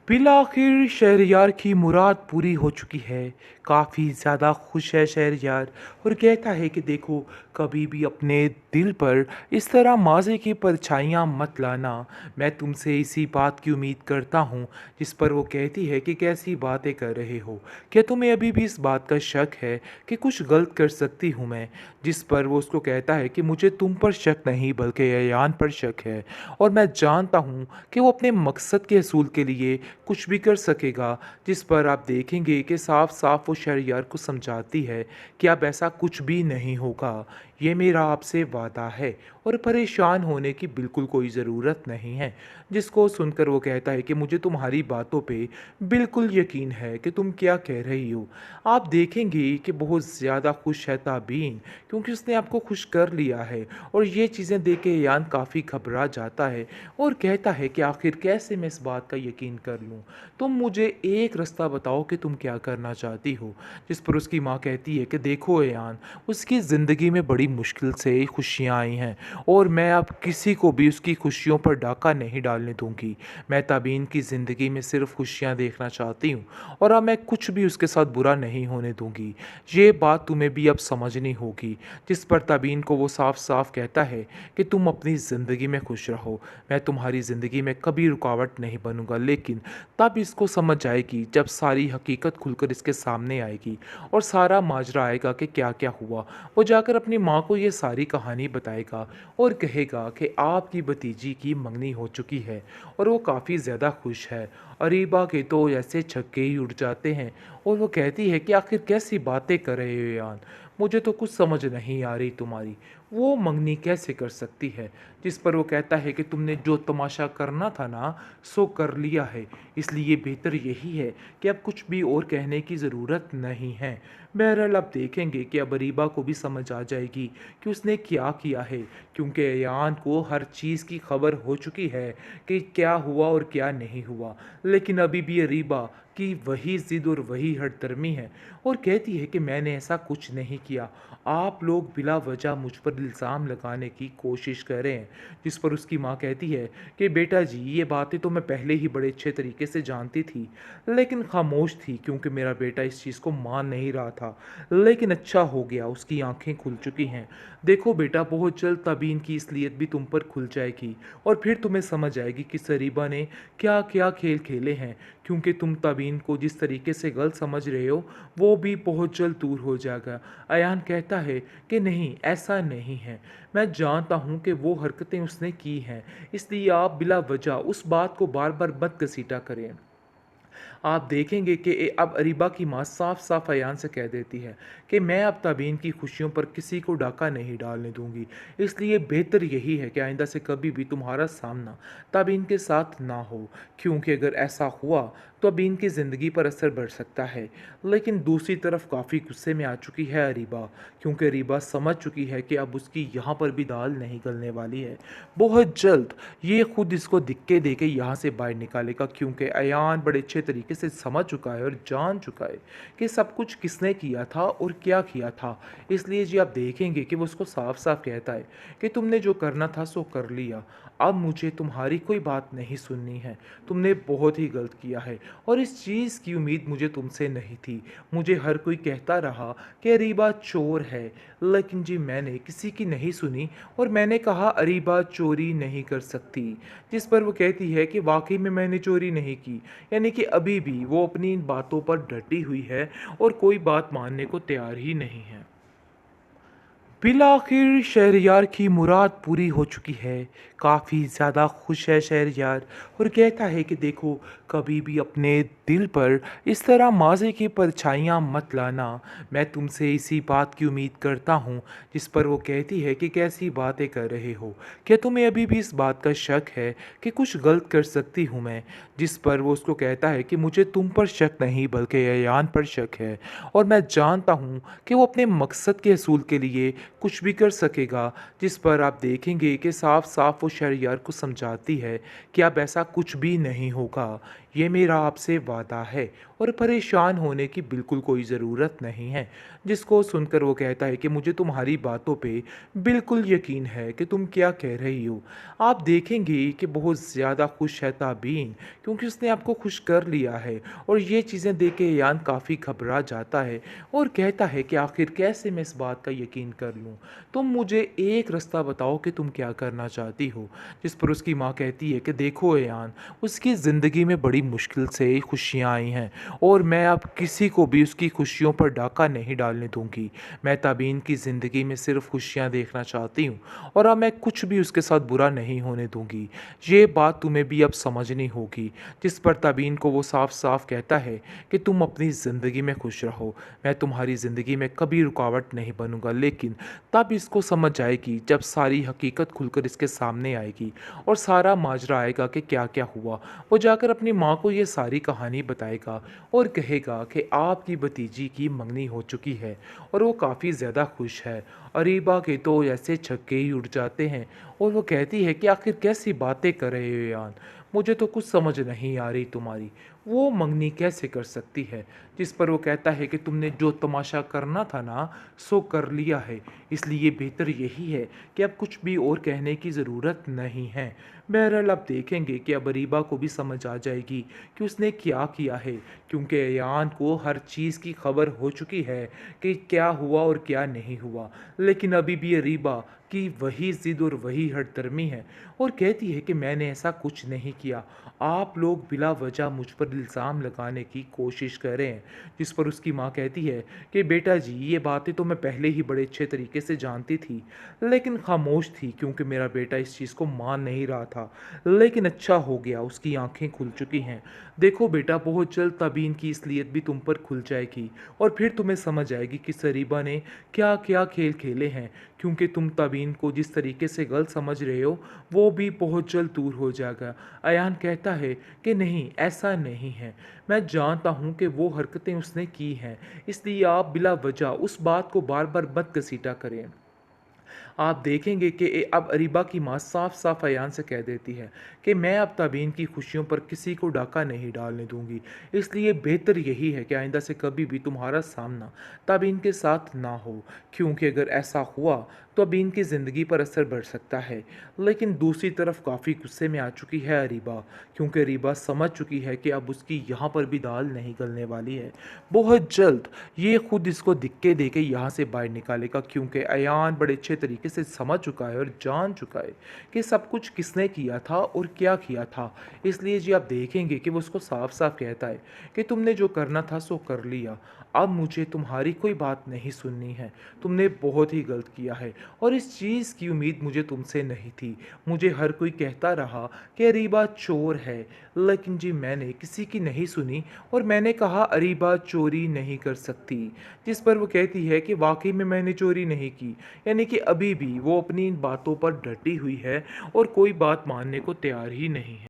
बिलाखिर शहरयार की मुराद पूरी हो चुकी है। काफ़ी ज़्यादा खुश है शहरयार और कहता है कि देखो, कभी भी अपने दिल पर इस तरह माज़े की परछाइयाँ मत लाना। मैं तुमसे इसी बात की उम्मीद करता हूँ। जिस पर वो कहती है कि कैसी बातें कर रहे हो, क्या तुम्हें अभी भी इस बात का शक है कि कुछ गलत कर सकती हूँ मैं। जिस पर वो उसको कहता है कि मुझे तुम पर शक नहीं बल्कि अयान पर शक है, और मैं जानता हूँ कि वो अपने मकसद के हसूल के लिए कुछ भी कर सकेगा। जिस पर आप देखेंगे कि साफ साफ वो शहरयार को समझाती है कि अब ऐसा कुछ भी नहीं होगा, ये मेरा आपसे वादा है और परेशान होने की बिल्कुल कोई ज़रूरत नहीं है। जिसको सुनकर वो कहता है कि मुझे तुम्हारी बातों पे बिल्कुल यकीन है कि तुम क्या कह रही हो। आप देखेंगे कि बहुत ज़्यादा खुश है ताबीन, क्योंकि उसने आपको खुश कर लिया है। और ये चीज़ें देख के यान काफ़ी घबरा जाता है और कहता है कि आखिर कैसे मैं इस बात का यकीन कर लूँ। तुम मुझे एक रास्ता बताओ कि तुम क्या करना चाहती हो। जिस पर उसकी माँ कहती है कि देखो यान, उसकी ज़िंदगी में बड़ी मुश्किल से खुशियाँ आई हैं और मैं अब किसी को भी उसकी खुशियों पर डाका नहीं डालने दूंगी। मैं ताबीन की ज़िंदगी में सिर्फ खुशियाँ देखना चाहती हूँ और अब मैं कुछ भी उसके साथ बुरा नहीं होने दूंगी। ये बात तुम्हें भी अब समझनी होगी। जिस पर ताबीन को वो साफ साफ कहता है कि तुम अपनी ज़िंदगी में खुश रहो, मैं तुम्हारी ज़िंदगी में कभी रुकावट नहीं बनूंगा। लेकिन तब इसको समझ आएगी जब सारी हकीकत खुलकर इसके सामने आएगी और सारा माजरा आएगा कि क्या क्या हुआ। वो जाकर अपनी माँ को ये सारी कहानी बताएगा और कहेगा कि आपकी भतीजी की मंगनी हो चुकी है और वो काफ़ी ज़्यादा खुश है। अरीबा के तो ऐसे छक्के ही उड़ जाते हैं और वो कहती है कि आखिर कैसी बातें कर रहे हो यान, मुझे तो कुछ समझ नहीं आ रही तुम्हारी, वो मंगनी कैसे कर सकती है। जिस पर वो कहता है कि तुमने जो तमाशा करना था ना, सो कर लिया है, इसलिए बेहतर यही है कि अब कुछ भी और कहने की ज़रूरत नहीं है। बहरहाल अब देखेंगे कि अब अरीबा को भी समझ आ जाएगी कि उसने क्या किया है, क्योंकि अयान को हर चीज़ की खबर हो चुकी है कि क्या हुआ और क्या नहीं हुआ। लेकिन अभी भी अरीबा की वही ज़िद और वही हठधर्मी है और कहती है कि मैंने ऐसा कुछ नहीं किया, आप लोग बिला वजह मुझ पर इल्ज़ाम लगाने की कोशिश कर रहे हैं। जिस पर उसकी माँ कहती है कि बेटा जी, ये बातें तो मैं पहले ही बड़े अच्छे तरीके से जानती थी, लेकिन खामोश थी क्योंकि मेरा बेटा इस चीज़ को मान नहीं रहा था। लेकिन अच्छा हो गया, उसकी आंखें खुल चुकी हैं। देखो बेटा, बहुत जल्द तबीन की इसलियत भी तुम पर खुल जाएगी और फिर तुम्हें समझ आएगी कि सरीबा ने क्या क्या खेल खेले हैं। क्योंकि तुम तबीन को जिस तरीके से गलत समझ रहे हो, वो भी बहुत जल्द दूर हो जाएगा। अयान कहता है कि नहीं, ऐसा नहीं है, मैं जानता हूँ कि वो हरकतें उसने की हैं, इसलिए आप बिला वजह उस बात को बार बार मत घसीटा करें। आप देखेंगे कि अब अरीबा की माँ साफ साफ अयान से कह देती है कि मैं अब ताबीन की खुशियों पर किसी को डाका नहीं डालने दूंगी, इसलिए बेहतर यही है कि आइंदा से कभी भी तुम्हारा सामना ताबीन के साथ ना हो, क्योंकि अगर ऐसा हुआ तो अबीन की ज़िंदगी पर असर बढ़ सकता है। लेकिन दूसरी तरफ काफ़ी गुस्से में आ चुकी है अरीबा, क्योंकि अरीबा समझ चुकी है कि अब उसकी यहाँ पर भी दाल नहीं गलने वाली है। बहुत जल्द ये खुद इसको दिक्के दे के यहाँ से बाहर निकालेगा, क्योंकि अयान बड़े अच्छे तरीके से समझ चुका है और जान चुका है कि सब कुछ किसने किया था और क्या किया था। इसलिए जी आप देखेंगे कि वो उसको साफ साफ कहता है कि तुमने जो करना था सो कर लिया, अब मुझे तुम्हारी कोई बात नहीं सुननी है, तुमने बहुत ही गलत किया है और इस चीज़ की उम्मीद मुझे तुमसे नहीं थी। मुझे हर कोई कहता रहा कि अरीबा चोर है, लेकिन जी मैंने किसी की नहीं सुनी और मैंने कहा अरीबा चोरी नहीं कर सकती। जिस पर वो कहती है कि वाकई में मैंने चोरी नहीं की, यानी कि अभी भी वो अपनी इन बातों पर डटी हुई है और कोई बात मानने को तैयार ही नहीं है। बिलाखिर शहरयार की मुराद पूरी हो चुकी है। काफ़ी ज़्यादा खुश है शहरयार और कहता है कि देखो, कभी भी अपने दिल पर इस तरह माज़े की परछाइयाँ मत लाना। मैं तुमसे इसी बात की उम्मीद करता हूँ। जिस पर वो कहती है कि कैसी बातें कर रहे हो, क्या तुम्हें अभी भी इस बात का शक है कि कुछ गलत कर सकती हूँ मैं। जिस पर वो उसको कहता है कि मुझे तुम पर शक नहीं बल्कि अयान पर शक है और मैं जानता हूँ कि वो अपने मकसद के हसूल के लिए कुछ भी कर सकेगा। जिस पर आप देखेंगे कि साफ-साफ वो शहरयार को समझाती है कि अब ऐसा कुछ भी नहीं होगा। ये मेरा आपसे वादा है और परेशान होने की बिल्कुल कोई ज़रूरत नहीं है। जिसको सुनकर वो कहता है कि मुझे तुम्हारी बातों पे बिल्कुल यकीन है कि तुम क्या कह रही हो। आप देखेंगे कि बहुत ज़्यादा खुश है ताबीन, क्योंकि उसने आपको खुश कर लिया है और ये चीज़ें देख के यान काफ़ी घबरा जाता है और कहता है कि आखिर कैसे मैं इस बात का यकीन कर लूँ। तुम मुझे एक रास्ता बताओ कि तुम क्या करना चाहती हो। जिस पर उसकी माँ कहती है कि देखो यान, उसकी ज़िंदगी में बड़ी मुश्किल से खुशियाँ आई हैं और मैं अब किसी को भी उसकी खुशियों पर डाका नहीं डालने दूंगी। मैं ताबीन की ज़िंदगी में सिर्फ खुशियाँ देखना चाहती हूँ और अब मैं कुछ भी उसके साथ बुरा नहीं होने दूंगी। ये बात तुम्हें भी अब समझनी होगी। जिस पर ताबीन को वो साफ साफ कहता है कि तुम अपनी ज़िंदगी में खुश रहो, मैं तुम्हारी ज़िंदगी में कभी रुकावट नहीं बनूंगा। लेकिन तब इसको समझ आएगी जब सारी हकीकत खुलकर इसके सामने आएगी और सारा माजरा आएगा कि क्या क्या हुआ। वो जाकर अपनी माँ को ये सारी कहानी बताएगा और कहेगा कि आपकी भतीजी की मंगनी हो चुकी है और वो काफ़ी ज़्यादा खुश है। अरीबा के तो ऐसे छक्के ही उड़ जाते हैं और वो कहती है कि आखिर कैसी बातें कर रहे हो यान, मुझे तो कुछ समझ नहीं आ रही तुम्हारी, वो मंगनी कैसे कर सकती है। जिस पर वो कहता है कि तुमने जो तमाशा करना था ना, सो कर लिया है, इसलिए बेहतर यही है कि अब कुछ भी और कहने की ज़रूरत नहीं है। बहरहाल अब देखेंगे कि अब अरीबा को भी समझ आ जाएगी कि उसने क्या किया है, क्योंकि अयान को हर चीज़ की खबर हो चुकी है कि क्या हुआ और क्या नहीं हुआ। लेकिन अभी भी अरीबा की वही ज़िद और वही हठधर्मी है और कहती है कि मैंने ऐसा कुछ नहीं किया, आप लोग बिला वजह मुझ पर इल्ज़ाम लगाने की कोशिश कर रहे हैं। जिस पर उसकी माँ कहती है कि बेटा जी, ये बातें तो मैं पहले ही बड़े अच्छे तरीके से जानती थी, लेकिन खामोश थी क्योंकि मेरा बेटा इस चीज़ को मान नहीं रहा था। लेकिन अच्छा हो गया, उसकी आंखें खुल चुकी हैं। देखो बेटा, बहुत जल्द तबीन की इसलियत भी तुम पर खुल जाएगी और फिर तुम्हें समझ आएगी कि सरीबा ने क्या क्या खेल खेले हैं, क्योंकि तुम तबीन को जिस तरीके से गलत समझ रहे हो वो भी बहुत जल्द दूर हो जाएगा। अयान कहता है कि नहीं, ऐसा नहीं है, मैं जानता हूँ कि वो हरकतें उसने की हैं, इसलिए आप बिला वजह उस बात को बार बार मत घसीटा करें। आप देखेंगे कि अब अरीबा की माँ साफ साफ अयान से कह देती है कि मैं अब तबीन की खुशियों पर किसी को डाका नहीं डालने दूंगी, इसलिए बेहतर यही है कि आइंदा से कभी भी तुम्हारा सामना तबीन के साथ ना हो, क्योंकि अगर ऐसा हुआ तो अबीन की ज़िंदगी पर असर बढ़ सकता है। लेकिन दूसरी तरफ काफ़ी गुस्से में आ चुकी है अरीबा, क्योंकि अरीबा समझ चुकी है कि अब उसकी यहाँ पर भी दाल नहीं गलने वाली है। बहुत जल्द ये खुद इसको दिक्के दे के यहाँ से बाहर निकालेगा, क्योंकि अयान बड़े अच्छे तरीके से समझ चुका है और जान चुका है कि सब कुछ किसने किया था और क्या किया था। इसलिए जी आप देखेंगे कि वो उसको साफ साफ कहता है कि तुमने जो करना था सो कर लिया, अब मुझे तुम्हारी कोई बात नहीं सुननी है, तुमने बहुत ही गलत किया है और इस चीज़ की उम्मीद मुझे तुमसे नहीं थी। मुझे हर कोई कहता रहा कि अरीबा चोर है, लेकिन जी मैंने किसी की नहीं सुनी और मैंने कहा अरीबा चोरी नहीं कर सकती। जिस पर वो कहती है कि वाकई में मैंने चोरी नहीं की, यानी कि अभी भी वो अपनी इन बातों पर डटी हुई है और कोई बात मानने को तैयार ही नहीं है।